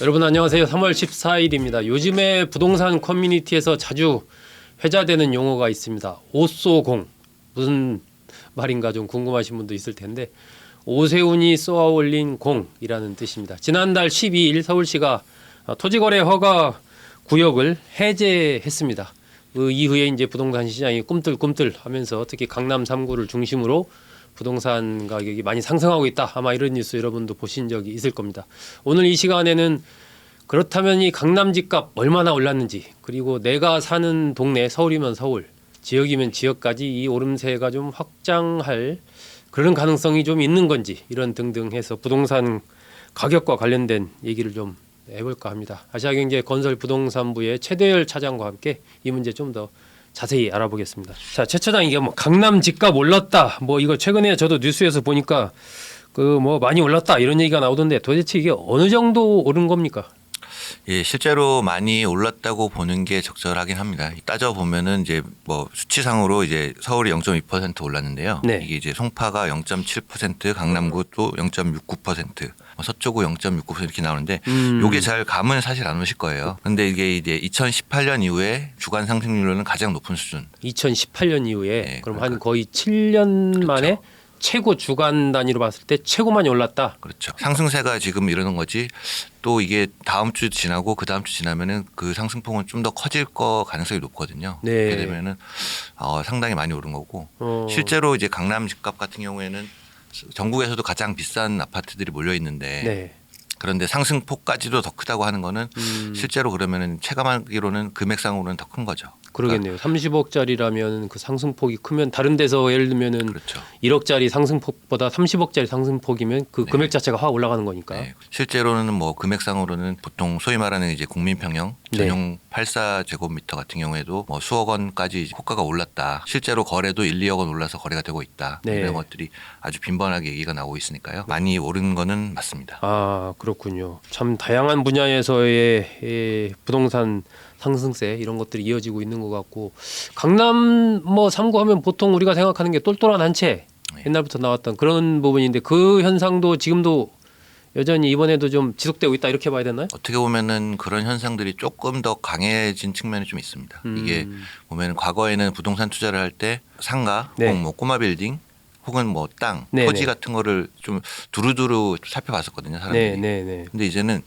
여러분 안녕하세요. 3월 14일입니다. 요즘에 부동산 커뮤니티에서 자주 회자되는 용어가 있습니다. 오쏘공. 무슨 말인가 좀 궁금하신 분도 있을 텐데 오세훈이 쏘아 올린 공이라는 뜻입니다. 지난달 12일 서울시가 토지거래 허가 구역을 해제했습니다. 그 이후에 이제 부동산 시장이 꿈틀꿈틀 하면서 특히 강남 3구를 중심으로 부동산 가격이 많이 상승하고 있다. 아마 이런 뉴스 여러분도 보신 적이 있을 겁니다. 오늘 이 시간에는 그렇다면 이 강남 집값 얼마나 올랐는지, 그리고 내가 사는 동네, 서울이면 서울, 지역이면 지역까지 이 오름세가 좀 확장할 그런 가능성이 좀 있는 건지, 이런 등등 해서 부동산 가격과 관련된 얘기를 좀 해볼까 합니다. 아시아경제 건설부동산부의 최대열 차장과 함께 이 문제 좀 더 자세히 알아보겠습니다. 자, 최 차장, 이게 뭐 강남 집값 올랐다, 뭐 이거 최근에 저도 뉴스에서 보니까 그 뭐 많이 올랐다 이런 얘기가 나오던데 도대체 이게 어느 정도 오른 겁니까? 예, 실제로 많이 올랐다고 보는 게 적절하긴 합니다. 따져 보면은 이제 뭐 수치상으로 이제 서울이 0.2% 올랐는데요. 네. 이게 이제 송파가 0.7%, 강남구도 0.69%, 서초구 0.69% 이렇게 나오는데 요게 잘 감은 사실 안 오실 거예요. 근데 이게 이제 2018년 이후에 주간 상승률로는 가장 높은 수준. 2018년 이후에 네, 그럼 그러니까 한 거의 7년 그렇죠. 만에 최고 주간 단위로 봤을 때 최고 많이 올랐다. 그렇죠. 상승세가 지금 이러는 거지. 또 이게 다음 주 지나고 그 다음 주 지나면은 그 상승폭은 좀 더 커질 거 가능성이 높거든요. 네. 그렇게 되면은 상당히 많이 오른 거고. 실제로 이제 강남 집값 같은 경우에는 전국에서도 가장 비싼 아파트들이 몰려 있는데 네. 그런데 상승폭까지도 더 크다고 하는 거는 실제로 그러면은 체감하기로는 금액상으로는 더 큰 거죠. 그러겠네요. 30억짜리라면 그 상승폭이 크면 다른 데서 예를 들면은 그렇죠. 1억짜리 상승폭보다 30억짜리 상승폭이면 그 금액 자체가 확 올라가는 거니까. 네. 실제로는 뭐 금액상으로는 보통 소위 말하는 이제 국민평형 전용 84제곱미터 같은 경우에도 뭐 수억 원까지 호가가 올랐다. 실제로 거래도 1, 2억 원 올라서 거래가 되고 있다. 네. 이런 것들이 아주 빈번하게 얘기가 나오고 있으니까요. 많이 오른 거는 맞습니다. 아, 그렇군요. 참 다양한 분야에서의 부동산 상승세 이런 것들이 이어지고 있는 것 같고, 강남 뭐 3구 하면 보통 우리가 생각하는 게 똘똘한 한 채, 옛날부터 나왔던 그런 부분인데 그 현상도 지금도 여전히 이번에도 좀 지속되고 있다 이렇게 봐야 되나요? 어떻게 보면은 그런 현상들이 조금 더 강해진 측면이 좀 있습니다. 이게 보면 과거에는 부동산 투자를 할 때 상가, 네. 혹은 뭐 꼬마 빌딩, 혹은 뭐 땅, 네네. 토지 같은 거를 좀 두루두루 살펴봤었거든요, 사람들이. 네. 근데 이제는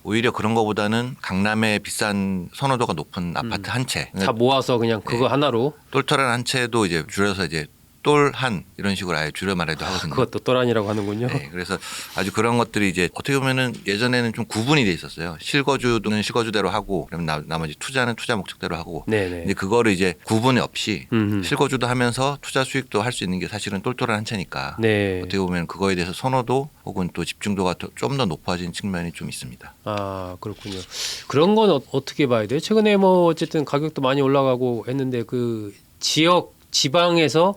오히려 그런 거보다는 강남의 비싼 선호도가 높은 아파트 한 채, 다 모아서 그냥 그거 하나로. 똘똘한 한 채도 이제 줄여서 이제 똘한 이런 식으로 아예 줄여 말해도 하거든요. 그것도 또란이라고 하는군요. 네, 그래서 아주 그런 것들이 이제 어떻게 보면은 예전에는 좀 구분이 돼 있었어요. 실거주는 실거주대로 하고, 그러면 나머지 투자는 투자 목적대로 하고. 네네. 근데 그거를 이제 구분이 없이 음흠. 실거주도 하면서 투자 수익도 할 수 있는 게 사실은 똘똘한 한 채니까. 네. 어떻게 보면 그거에 대해서 선호도 혹은 또 집중도가 좀 더 높아진 측면이 좀 있습니다. 아, 그렇군요. 그런 건 어떻게 봐야 돼요? 최근에 뭐 어쨌든 가격도 많이 올라가고 했는데 그 지역 지방에서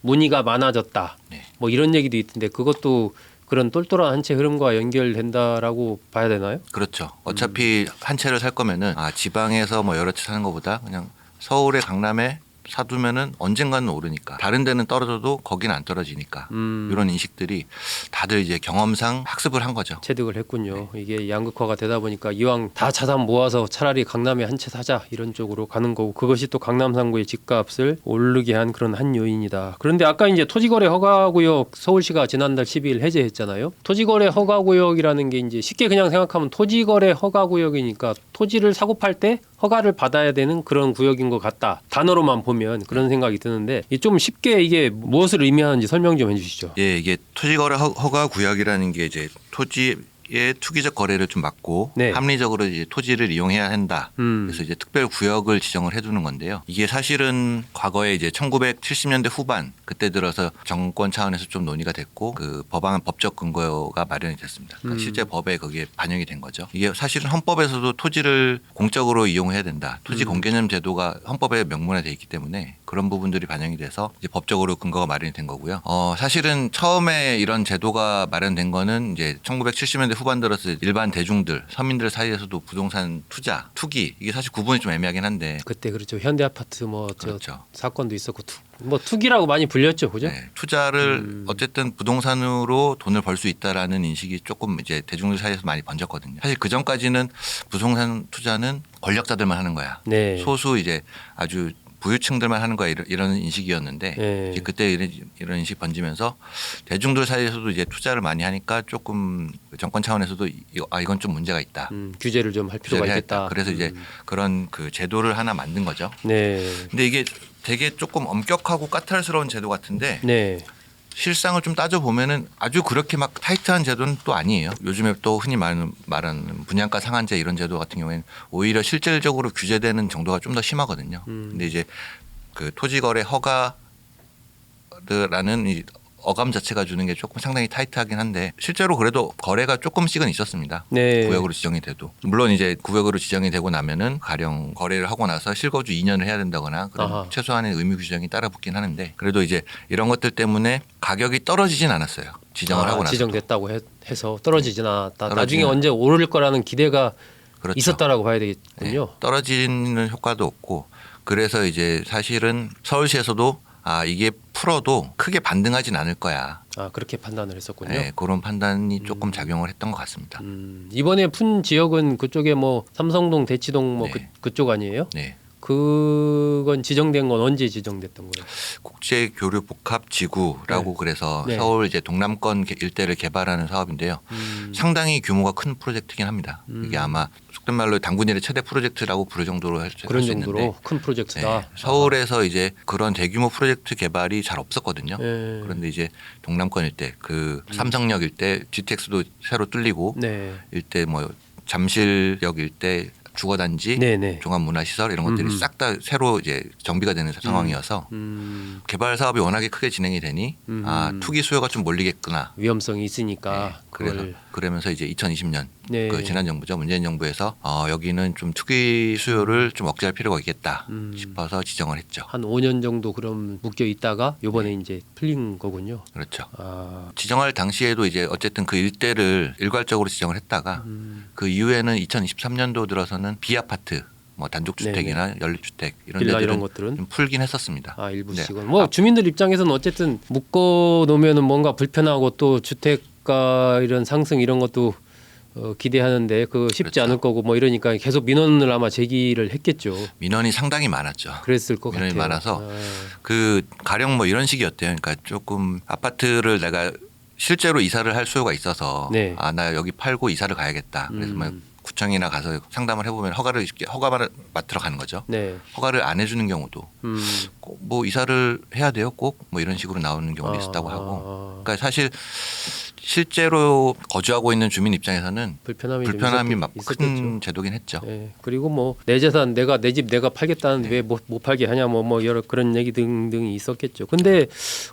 문의가 많아졌다. 네. 뭐 이런 얘기도 있던데 그것도 그런 똘똘한 한 채 흐름과 연결된다라고 봐야 되나요? 그렇죠. 어차피 한 채를 살 거면은 지방에서 뭐 여러 채 사는 것보다 그냥 서울에 강남에 사두면은 언젠가는 오르니까, 다른 데는 떨어져도 거기는 안 떨어지니까, 이런 인식들이 다들 이제 경험상 학습을 한 거죠. 체득을 했군요. 이게 양극화가 되다 보니까 이왕 다 자산 모아서 차라리 강남에 한 채 사자 이런 쪽으로 가는 거고, 그것이 또 강남 3구의 집값을 오르게 한 그런 한 요인이다. 그런데 아까 이제 토지거래 허가구역 서울시가 지난달 12일 해제했잖아요. 토지거래 허가구역이라는 게 이제 쉽게 그냥 생각하면 토지거래 허가구역이니까 토지를 사고 팔 때 허가를 받아야 되는 그런 구역인 것 같다. 단어로만 보면 그런 생각이 드는데 좀 쉽게 이게 무엇을 의미하는지 설명 좀 해주시죠. 예, 이게 토지거래 허가 구역이라는 게 이제 토지의 투기적 거래를 좀 막고 네. 합리적으로 이제 토지를 이용해야 한다. 그래서 이제 특별 구역을 지정을 해두는 건데요. 이게 사실은 과거에 이제 1970년대 후반 그때 들어서 정권 차원에서 좀 논의가 됐고, 그 법안 법적 근거가 마련이 됐습니다. 그러니까 실제 법에 거기에 반영이 된 거죠. 이게 사실은 헌법에서도 토지를 공적으로 이용해야 된다. 토지 공개념 제도가 헌법에 명문화돼 있기 때문에 그런 부분들이 반영이 돼서 이제 법적으로 근거가 마련이 된 거고요. 사실은 처음에 이런 제도가 마련된 거는 이제 1970년대 후반 들어서 일반 대중들, 서민들 사이에서도 부동산 투자, 투기 이게 사실 구분이 좀 애매하긴 한데 그때 그렇죠. 현대 아파트 뭐 저 그렇죠. 사건도 있었고 뭐 투기라고 많이 불렸죠, 그죠? 네, 투자를 어쨌든 부동산으로 돈을 벌 수 있다라는 인식이 조금 이제 대중들 사이에서 많이 번졌거든요. 사실 그 전까지는 부동산 투자는 권력자들만 하는 거야. 네. 소수 이제 아주 부유층들만 하는 거야 이런 인식이었는데 네. 이제 그때 이런 인식이 번지면서 대중들 사이에서도 이제 투자를 많이 하니까 조금 정권 차원에서도 이건 좀 문제가 있다. 규제를 좀 할 필요가 규제를 해야 있겠다. 했다. 그래서 이제 그런 그 제도를 하나 만든 거죠. 네. 근데 이게 되게 조금 엄격하고 까탈스러운 제도 같은데 네. 실상을 좀 따져 보면은 아주 그렇게 막 타이트한 제도는 또 아니에요. 요즘에 또 흔히 말하는 분양가 상한제 이런 제도 같은 경우에는 오히려 실질적으로 규제되는 정도가 좀 더 심하거든요. 근데 이제 그 토지거래 허가라는 이 어감 자체가 주는 게 조금 상당히 타이트하긴 한데 실제로 그래도 거래가 조금씩은 있었습니다. 네. 구역으로 지정이 돼도 물론 이제 구역으로 지정이 되고 나면은 가령 거래를 하고 나서 실거주 2년을 해야 된다거나 그런 아하. 최소한의 의무 규정이 따라붙긴 하는데 그래도 이제 이런 것들 때문에 가격이 떨어지진 않았어요. 지정을 하고 나서 지정됐다고 해서 떨어지진 않았다. 떨어지진 나중에 언제 오를 거라는 기대가 그렇죠. 있었다라고 봐야 네, 되겠군요. 떨어지는 효과도 없고 그래서 이제 사실은 서울시에서도 이게 풀어도 크게 반등하진 않을 거야. 그렇게 판단을 했었군요. 네, 그런 판단이 조금 작용을 했던 것 같습니다. 이번에 푼 지역은 그쪽에 뭐 삼성동, 대치동 뭐 네. 그쪽 아니에요? 네. 그건 지정된 건 언제 지정됐던 거예요? 국제교류복합지구라고 네. 그래서 네. 서울 이제 동남권 일대를 개발하는 사업인데요. 상당히 규모가 큰 프로젝트긴 합니다. 이게 아마 속된 말로 당군일의 최대 프로젝트라고 부를 정도로 할 수 그런 있는데 정도로 큰 프로젝트다. 네, 서울에서 이제 그런 대규모 프로젝트 개발이 잘 없었거든요. 네. 그런데 이제 동남권 일대 그 삼성역 일대 GTX도 새로 뚫리고 네. 일대 뭐 잠실역 일대 주거단지, 네네. 종합문화시설 이런 것들이 싹 다 새로 이제 정비가 되는 상황이어서 개발 사업이 워낙에 크게 진행이 되니 투기 수요가 좀 몰리겠구나. 위험성이 있으니까 네, 그래서 그러면서 이제 2020년 네. 그 지난 정부죠 문재인 정부에서 여기는 좀 투기 수요를 좀 억제할 필요가 있겠다 싶어서 지정을 했죠. 한 5년 정도 그럼 묶여 있다가 이번에 이제 풀린 거군요. 그렇죠. 아, 지정할 당시에도 이제 어쨌든 그 일대를 일괄적으로 지정을 했다가 그 이후에는 2023년도 들어서는 비아파트 뭐 단독주택이나 연립주택 이런 빌라 데들은 이런 것들은 좀 풀긴 했었습니다. 일부씩은 네. 뭐 주민들 입장에서는 어쨌든 묶어 놓으면은 뭔가 불편하고 또 주택가 이런 상승 이런 것도 기대하는데 그 쉽지 그렇죠. 않을 거고 뭐 이러니까 계속 민원을 아마 제기를 했겠죠. 민원이 상당히 많았죠. 그랬을 것 민원이 같아요. 많아서 그 가령 뭐 이런 식이었대요. 그러니까 조금 아파트를 내가 실제로 이사를 할 수요가 있어서 네. 나 여기 팔고 이사를 가야겠다. 그래서 뭐 구청이나 가서 상담을 해보면 허가를 맡으러 가는 거죠. 네. 허가를 안 해주는 경우도 꼭 뭐 이사를 해야 돼요. 꼭 뭐 이런 식으로 나오는 경우도 있었다고 하고. 그러니까 사실 실제로 거주하고 있는 주민 입장에서는 불편함이 막 큰 제도긴 했죠. 네. 그리고 뭐 내 재산 내가 내 집 내가 팔겠다는데 왜 못 팔게 하냐 뭐 여러 그런 얘기 등등이 있었겠죠. 근데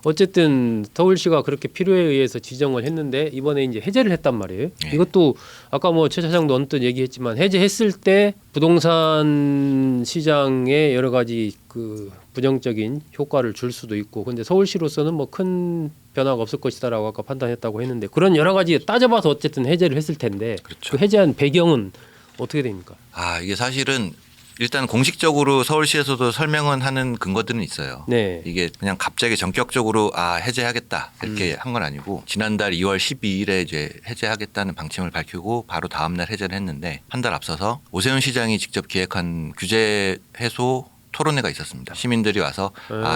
어쨌든 서울시가 그렇게 필요에 의해서 지정을 했는데 이번에 이제 해제를 했단 말이에요. 네. 이것도 아까 뭐 최 차장도 언뜻 얘기했지만 해제했을 때 부동산 시장에 여러 가지 그 부정적인 효과를 줄 수도 있고 근데 서울시로서는 뭐 큰 변화가 없을 것이다라고 아까 판단했다고 했는데 그런 여러 가지 따져봐서 어쨌든 해제를 했을 텐데 그렇죠. 그 해제한 배경은 어떻게 됩니까? 이게 사실은 일단 공식적으로 서울시에서도 설명은 하는 근거들은 있어요. 네. 이게 그냥 갑자기 전격적으로 해제하겠다 이렇게 한 건 아니고 지난달 2월 12일에 이제 해제하겠다는 방침을 밝히고 바로 다음 날 해제를 했는데 한 달 앞서서 오세훈 시장이 직접 기획한 규제 해소 토론회가 있었습니다. 시민들이 와서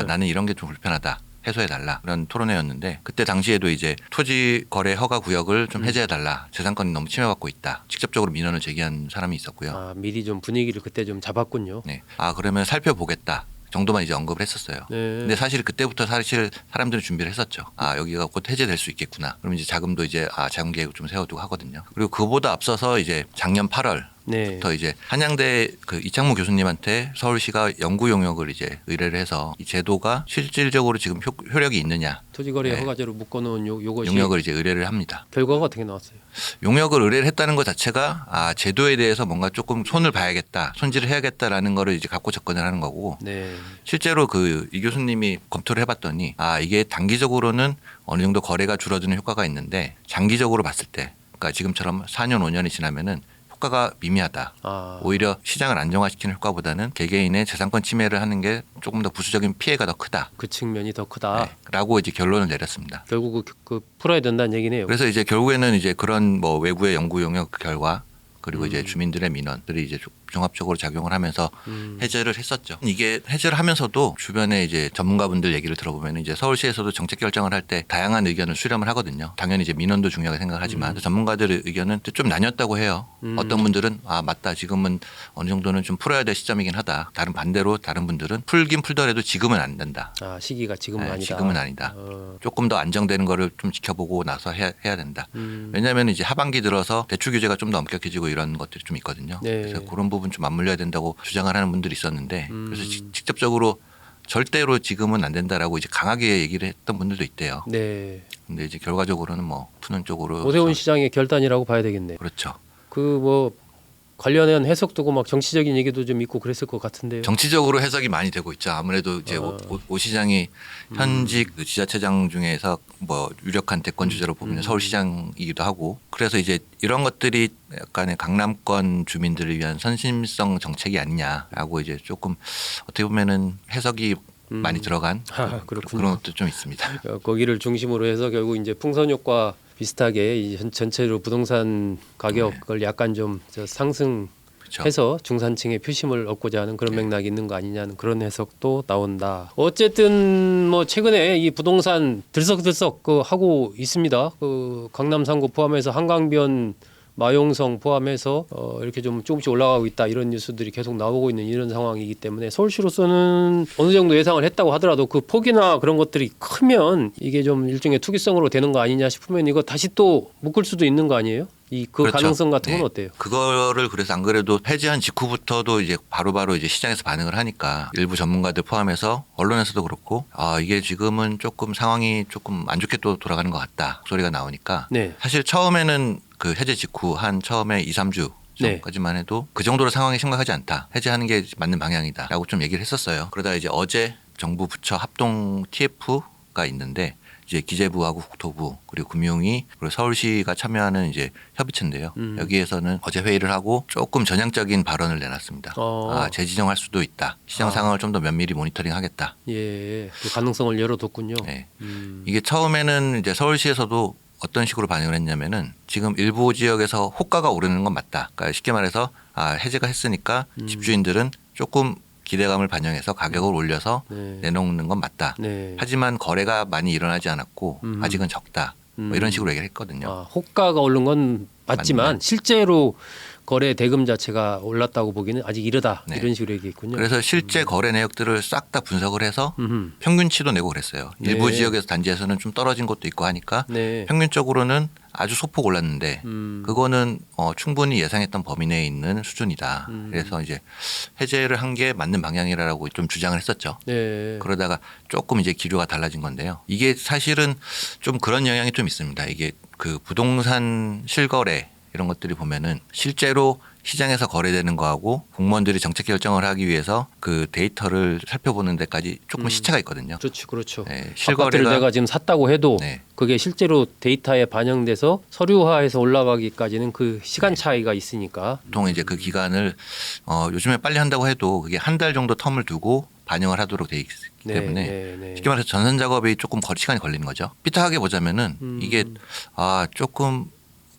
나는 이런 게 좀 불편하다. 해소해달라 그런 토론회였는데 그때 당시에도 이제 토지 거래 허가 구역을 좀 해제해달라 재산권이 너무 침해받고 있다 직접적으로 민원을 제기한 사람이 있었고요. 미리 좀 분위기를 그때 좀 잡았군요. 네, 그러면 살펴보겠다 정도만 이제 언급을 했었어요. 네. 근데 사실 그때부터 사실 사람들이 준비를 했었죠. 여기가 곧 해제될 수 있겠구나. 그럼 이제 자금도 이제 자금 계획을 좀 세워두고 하거든요. 그리고 그보다 앞서서 이제 작년 8월 네. 이제 한양대 그 이창무 교수님한테 서울시가 연구 용역을 이제 의뢰를 해서 이 제도가 실질적으로 지금 효력이 있느냐 토지거래 네. 허가제로 묶어놓은 요것이 용역을 이제 의뢰를 합니다. 결과가 어떻게 나왔어요? 용역을 의뢰를 했다는 것 자체가 제도에 대해서 뭔가 조금 손을 봐야겠다, 손질을 해야겠다라는 거를 이제 갖고 접근을 하는 거고 네. 실제로 그 이 교수님이 검토를 해봤더니 이게 단기적으로는 어느 정도 거래가 줄어드는 효과가 있는데 장기적으로 봤을 때, 그러니까 지금처럼 4년 5년이 지나면은 효과가 미미하다. 오히려 시장을 안정화시키는 효과보다는 개개인의 재산권 침해를 하는 게 조금 더 부수적인 피해가 더 크다. 그 측면이 더 크다. 네, 라고 이제 결론을 내렸습니다. 결국 그 풀어야 된다는 얘기네요. 그래서 이제 결국에는 이제 그런 뭐 외부의 연구 용역 결과 그리고 이제 주민들의 민원들이 이제 종합적으로 작용을 하면서 해제를 했었죠. 이게 해제를 하면서도 주변에 이제 전문가분들 얘기를 들어보면 이제 서울시에서도 정책 결정을 할 때 다양한 의견을 수렴을 하거든요. 당연히 이제 민원도 중요하게 생각하지만 전문가들의 의견은 좀 나뉘었다고 해요. 어떤 분들은 맞다, 지금은 어느 정도는 좀 풀어야 될 시점이긴 하다. 다른 반대로 다른 분들은 풀긴 풀더라도 지금은 안 된다. 시기가 지금은 아니다. 지금은 아니다. 조금 더 안정되는 거를 좀 지켜보고 나서 해야 된다. 왜냐하면 이제 하반기 들어서 대출 규제가 좀 더 엄격해지고 이런 것들이 좀 있거든요. 네. 그래서 그런 부분 좀 맞물려야 된다고 주장을 하는 분들이 있었는데 그래서 직접적으로 절대로 지금은 안 된다라고 이제 강하게 얘기를 했던 분들도 있대요. 네. 근데 이제 결과적으로는 뭐 푸는 쪽으로 오세훈 시장의 결단이라고 봐야 되겠네요. 그렇죠. 그 뭐 관련한 해석도 막 정치적인 얘기도 좀 있고 그랬을 것 같은데요. 정치적으로 해석이 많이 되고 있죠. 아무래도 이제 오 시장이 현직 그 지자체장 중에서 뭐 유력한 대권 주자로 보면 서울시장이기도 하고 그래서 이제 이런 것들이 약간의 강남권 주민들을 위한 선심성 정책이 아니냐라고 이제 조금 어떻게 보면은 해석이 많이 들어간 그런 것도 좀 있습니다. 거기를 중심으로 해서 결국 이제 풍선효과 비슷하게 이 전체로 부동산 가격을 약간 좀 상승해서 그렇죠. 중산층의 표심을 얻고자 하는 그런 맥락이 있는 거 아니냐는 그런 해석도 나온다. 어쨌든 뭐 최근에 이 부동산 들썩들썩 하고 있습니다. 그 강남 3구 포함해서 한강변 마용성 포함해서 이렇게 좀 조금씩 올라가고 있다 이런 뉴스들이 계속 나오고 있는 이런 상황이기 때문에 서울시로서는 어느 정도 예상을 했다고 하더라도 그 폭이나 그런 것들이 크면 이게 좀 일종의 투기성으로 되는 거 아니냐 싶으면 이거 다시 또 묶을 수도 있는 거 아니에요? 그 그렇죠. 가능성 같은 건 어때요? 그거를 그래서 안 그래도 해제한 직후부터도 이제 바로바로 이제 시장에서 반응을 하니까 일부 전문가들 포함해서 언론에서도 그렇고 이게 지금은 조금 상황이 조금 안 좋게 또 돌아가는 것 같다 소리가 나오니까 네. 사실 처음에는 그 해제 직후 한 처음에 2, 3주 전까지만 해도 그 정도로 상황이 심각하지 않다. 해제하는 게 맞는 방향이다라고 좀 얘기를 했었어요. 그러다 이제 어제 정부 부처 합동 TF가 있는데 이제 기재부하고 국토부 그리고 금융위 그리고 서울시가 참여하는 이제 협의체인데요. 여기에서는 어제 회의를 하고 조금 전향적인 발언을 내놨습니다. 재지정할 수도 있다. 시장 상황을 좀 더 면밀히 모니터링하겠다. 예, 그 가능성을 열어뒀군요. 네. 이게 처음에는 이제 서울시에서도 어떤 식으로 반응을 했냐면은 지금 일부 지역에서 호가가 오르는 건 맞다. 그러니까 쉽게 말해서 해제가 했으니까 집주인들은 조금 기대감을 반영해서 가격을 올려서 내놓는 건 맞다. 네. 하지만 거래가 많이 일어나지 않았고 아직은 적다. 뭐 이런 식으로 얘기를 했거든요. 호가가 오른 건 맞지만 맞네. 실제로 거래 대금 자체가 올랐다고 보기는 아직 이르다. 네. 이런 식으로 얘기했군요. 그래서 실제 거래 내역들을 싹 다 분석을 해서 평균치도 내고 그랬어요. 일부 네. 지역에서 단지에서는 좀 떨어진 곳도 있고 하니까 네. 평균적으로는 아주 소폭 올랐는데 그거는 충분히 예상했던 범위 내에 있는 수준이다. 그래서 이제 해제를 한 게 맞는 방향이라고 좀 주장을 했었죠. 네. 그러다가 조금 이제 기류가 달라진 건데요. 이게 사실은 좀 그런 영향이 좀 있습니다. 이게 그 부동산 실거래 이런 것들이 보면은 실제로 시장에서 거래되는 거하고 공무원들이 정책 결정을 하기 위해서 그 데이터를 살펴보는 데까지 조금 시차가 있거든요. 그렇죠. 네, 아파트를 내가 지금 샀다고 해도 네. 그게 실제로 데이터에 반영돼서 서류화해서 올라가기까지는 그 시간 차이가 있으니까. 보통 이제 그 기간을 요즘에 빨리 한다고 해도 그게 한 달 정도 텀을 두고 반영을 하도록 돼 있기 때문에 쉽게 말해서 전산 작업이 조금 시간이 걸리는 거죠. 삐딱하게 보자면은 이게 조금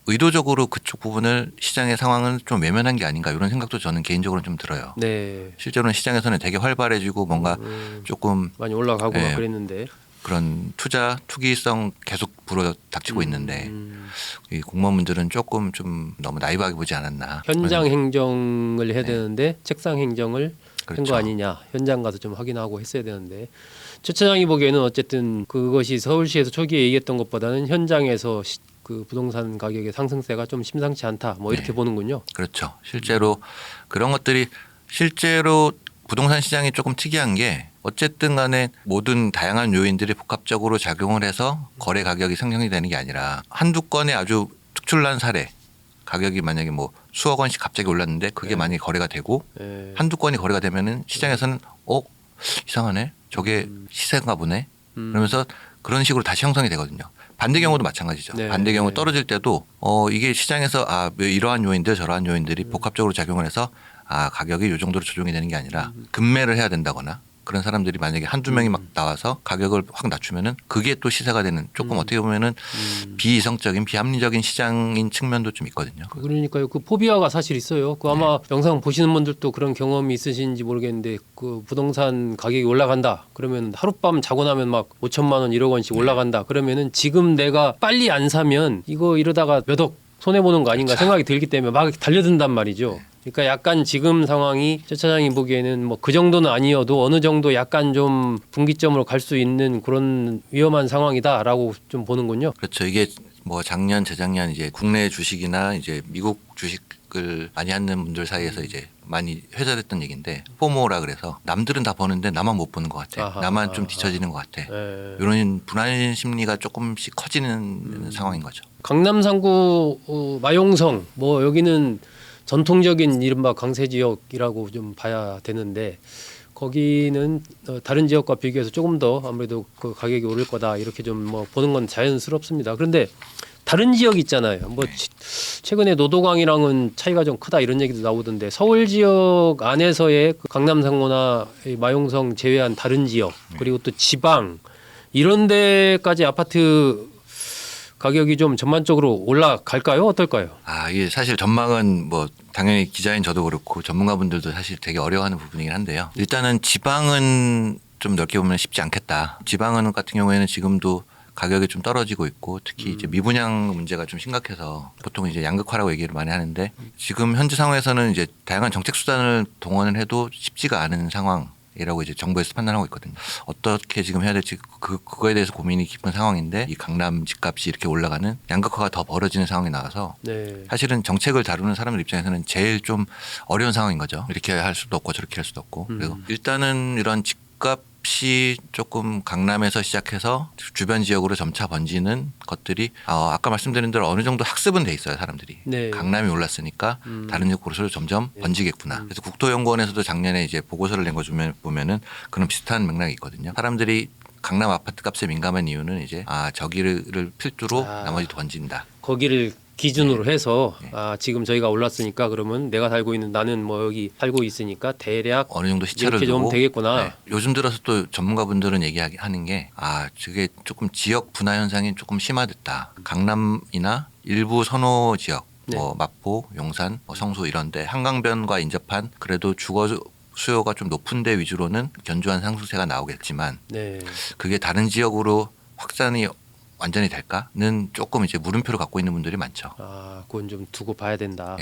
의도적으로 그쪽 부분을 시장의 상황을 좀 외면한 게 아닌가 이런 생각도 저는 개인적으로 좀 들어요. 네. 실제로는 시장에서는 되게 활발해지고 뭔가 조금 많이 올라가고 막 그랬는데 그런 투기성 계속 불어닥치고 있는데 이 공무원분들은 조금 좀 너무 나이브하게 보지 않았나. 현장 행정을 해야 되는데 책상 행정을 한 그렇죠. 거 아니냐. 현장 가서 좀 확인하고 했어야 되는데 최 차장이 보기에는 어쨌든 그것이 서울시에서 초기에 얘기했던 것보다는 현장에서 그 부동산 가격의 상승세가 좀 심상치 않다. 뭐 이렇게 보는군요. 그렇죠. 실제로 그런 것들이 실제로 부동산 시장이 조금 특이한 게 어쨌든 간에 모든 다양한 요인들이 복합적으로 작용을 해서 거래 가격이 상승이 되는 게 아니라 한두 건의 아주 특출난 사례 가격이 만약에 뭐 수억 원씩 갑자기 올랐는데 그게 만약에 거래가 되고 한두 건이 거래가 되면은 시장에서는 이상하네. 저게 시세인가 보네. 그러면서 그런 식으로 다시 형성이 되거든요. 반대 경우도 마찬가지죠. 네. 반대 경우 떨어질 때도 이게 시장에서 이러한 요인들 저러한 요인들이 복합적으로 작용을 해서 가격이 이 정도로 조정이 되는 게 아니라 급매를 해야 된다거나 그런 사람들이 만약에 한두 명이 막 나와서 가격을 확 낮추면은 그게 또 시세가 되는 조금 어떻게 보면은 비이성적인 비합리적인 시장인 측면도 좀 있거든요. 그러니까요. 그 포비아가 사실 있어요. 그 아마 영상 보시는 분들도 그런 경험이 있으신지 모르겠는데 그 부동산 가격이 올라간다. 그러면 하룻밤 자고 나면 막 5천만 원 1억 원씩 올라간다. 그러면은 지금 내가 빨리 안 사면 이거 이러다가 몇 억 손해 보는 거 아닌가 생각이 들기 때문에 막 달려든단 말이죠. 그러니까 약간 지금 상황이 최 차장이 보기에는 뭐 그 정도는 아니어도 어느 정도 약간 좀 분기점으로 갈 수 있는 그런 위험한 상황이다라고 좀 보는군요. 그렇죠. 이게 뭐 작년 재작년 이제 국내 주식이나 이제 미국 주식을 많이 하는 분들 사이에서 이제 많이 회자됐던 얘기인데 포모라 그래서 남들은 다 버는데 나만 못 보는 것 같아. 나만 좀 뒤처지는 것 같아. 이런 불안 심리가 조금씩 커지는 상황인 거죠. 강남 상구 마용성 뭐 여기는 전통적인 이른바 강세 지역이라고 좀 봐야 되는데 거기는 다른 지역과 비교해서 조금 더 아무래도 그 가격이 오를 거다 이렇게 좀 뭐 보는 건 자연스럽습니다. 그런데 다른 지역 있잖아요. 뭐 최근에 노도강이랑은 차이가 좀 크다 이런 얘기도 나오던데 서울 지역 안에서의 그 강남 상고나 마용성 제외한 다른 지역 그리고 또 지방 이런 데까지 아파트 가격이 좀 전반적으로 올라갈까요? 어떨까요? 이게 사실 전망은 뭐 당연히 기자인 저도 그렇고 전문가분들도 사실 되게 어려워하는 부분이긴 한데요. 일단은 지방은 좀 넓게 보면 쉽지 않겠다. 지방은 같은 경우에는 지금도 가격이 좀 떨어지고 있고 특히 이제 미분양 문제가 좀 심각해서 보통 이제 양극화라고 얘기를 많이 하는데 지금 현재 상황에서는 이제 다양한 정책 수단을 동원을 해도 쉽지가 않은 상황이라고 이제 정부에서 판단하고 있거든요. 어떻게 지금 해야 될지 그거에 대해서 고민이 깊은 상황인데 이 강남 집값이 이렇게 올라가는 양극화가 더 벌어지는 상황이 나와서 사실은 정책을 다루는 사람들 입장에서는 제일 좀 어려운 상황인 거죠. 이렇게 할 수도 없고 저렇게 할 수도 없고 그리고 일단은 이런 집값이 조금 강남에서 시작해서 주변 지역으로 점차 번지는 것들이 아까 말씀드린 대로 어느 정도 학습은 돼 있어요 사람들이. 강남이 올랐으니까 다른 지역으로 점점 번지겠구나. 그래서 국토연구원에서도 작년에 이제 보고서를 낸 거 보면은 그런 비슷한 맥락이 있거든요. 사람들이 강남 아파트 값에 민감한 이유는 이제 저기를 필두로 나머지도 번진다. 거기를 기준으로 해서 지금 저희가 올랐으니까 그러면 내가 살고 있는 나는 뭐 여기 살고 있으니까 대략 어느 정도 시차를 이렇게 좀 두고 되겠구나. 요즘 들어서 또 전문가분들은 얘기하는 게 저게 조금 지역 분화 현상이 조금 심화됐다. 강남이나 일부 선호 지역 뭐 마포, 용산, 성수 이런데 한강변과 인접한 그래도 주거 수요가 좀 높은 데 위주로는 견조한 상승세가 나오겠지만 그게 다른 지역으로 확산이 완전히 될까는 조금 이제 물음표를 갖고 있는 분들이 많죠. 그건 좀 두고 봐야 된다.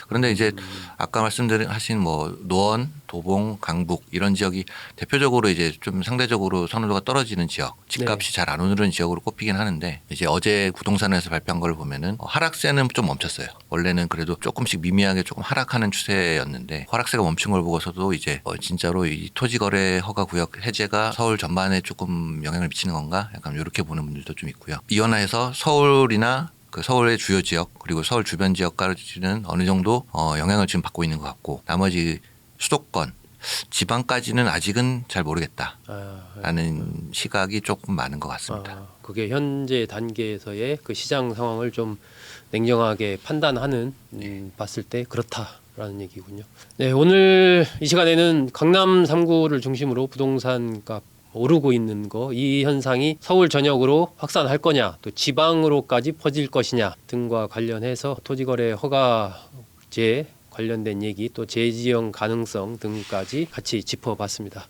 그런데 이제 아까 말씀하신 뭐 노원, 도봉, 강북 이런 지역이 대표적으로 이제 좀 상대적으로 선호도가 떨어지는 지역, 집값이 잘 안 오르는 지역으로 꼽히긴 하는데 이제 어제 부동산에서 발표한 걸 보면은 하락세는 좀 멈췄어요. 원래는 그래도 조금씩 미미하게 조금 하락하는 추세였는데 하락세가 멈춘 걸 보고서도 이제 진짜로 이 토지거래 허가 구역 해제가 서울 전반에 조금 영향을 미치는 건가? 약간 이렇게 보는 분들도 좀 있고요. 이원화해서 서울이나 그 서울의 주요 지역 그리고 서울 주변 지역까지는 어느 정도 영향을 지금 받고 있는 것 같고 나머지 수도권 지방까지는 아직은 잘 모르겠다라는 시각이 조금 많은 것 같습니다. 그게 현재 단계에서의 그 시장 상황을 좀 냉정하게 판단하는 봤을 때 그렇다라는 얘기군요. 네, 오늘 이 시간에는 강남 3구를 중심으로 부동산 값 오르고 있는 거 이 현상이 서울 전역으로 확산할 거냐 또 지방으로까지 퍼질 것이냐 등과 관련해서 토지거래 허가제 관련된 얘기 또 재지형 가능성 등까지 같이 짚어봤습니다.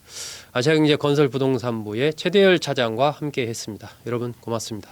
아시아경제건설부동산부의 최대열 차장과 함께 했습니다. 여러분 고맙습니다.